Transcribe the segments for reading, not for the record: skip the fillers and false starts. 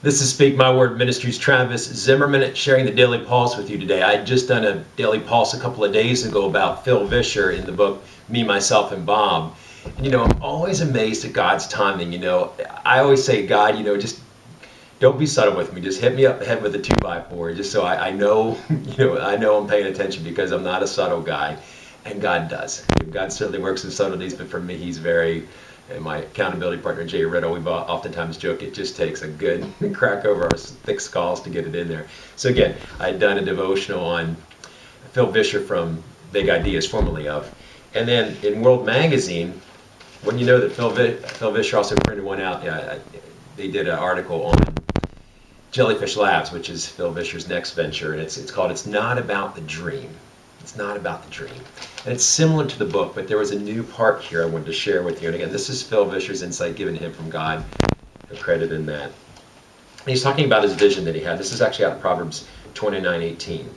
This is Speak My Word Ministries, Travis Zimmerman, sharing the Daily Pulse with you today. I had just done a Daily Pulse a couple of days ago about Phil Vischer in the book Me, Myself, and Bob. And, I'm always amazed at God's timing. I always say, God, just don't be subtle with me. Just hit me up the head with a 2x4, just so I know, I know I'm paying attention, because I'm not a subtle guy, and God does. God certainly works in subtleties, but for me, He's very. And my accountability partner, Jay Riddle, we've oftentimes joke it just takes a good crack over our thick skulls to get it in there. So again, I had done a devotional on Phil Vischer from Big Ideas, formerly of. And then in World Magazine, when you know that Phil Vischer also printed one out, they did an article on Jellyfish Labs, which is Phil Vischer's next venture, and it's called "It's Not About the Dream." It's not about the dream. And it's similar to the book, but there was a new part here I wanted to share with you. And again, this is Phil Vischer's insight given to him from God. No credit in that. And he's talking about his vision that he had. This is actually out of Proverbs 29:18.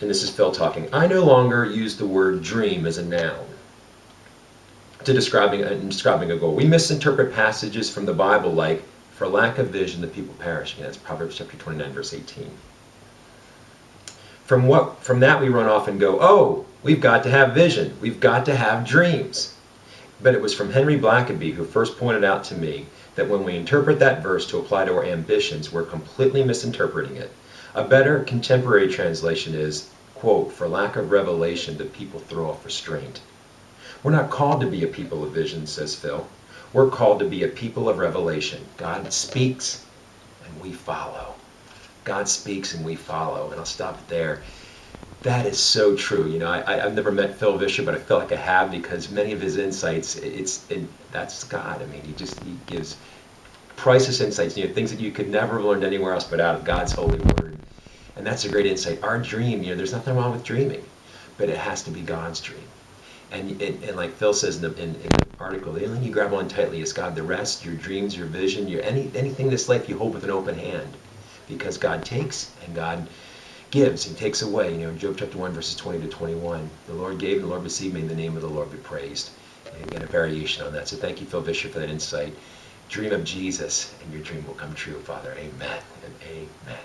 And this is Phil talking. I no longer use the word dream as a noun to describing a goal. We misinterpret passages from the Bible like, for lack of vision, the people perish. Again, that's Proverbs chapter 29, verse 18. From that we run off and go, oh, we've got to have vision. We've got to have dreams. But it was from Henry Blackaby who first pointed out to me that when we interpret that verse to apply to our ambitions, we're completely misinterpreting it. A better contemporary translation is, quote, for lack of revelation, the people throw off restraint. We're not called to be a people of vision, says Phil. We're called to be a people of revelation. God speaks and we follow. God speaks and we follow. And I'll stop there. That is so true. I've never met Phil Vischer, but I feel like I have, because many of his insights, that's God. I mean, he gives priceless insights, things that you could never have learned anywhere else but out of God's holy word. And that's a great insight. Our dream, there's nothing wrong with dreaming, but it has to be God's dream. And like Phil says in the article, the only thing you grab on tightly is God. The rest, your dreams, your vision, anything in this life, you hold with an open hand. Because God takes and God gives. He takes away. In Job chapter 1, verses 20 to 21. The Lord gave and the Lord received. May the name of the Lord be praised. And again, a variation on that. So thank you, Phil Vischer, for that insight. Dream of Jesus and your dream will come true, Father. Amen and amen.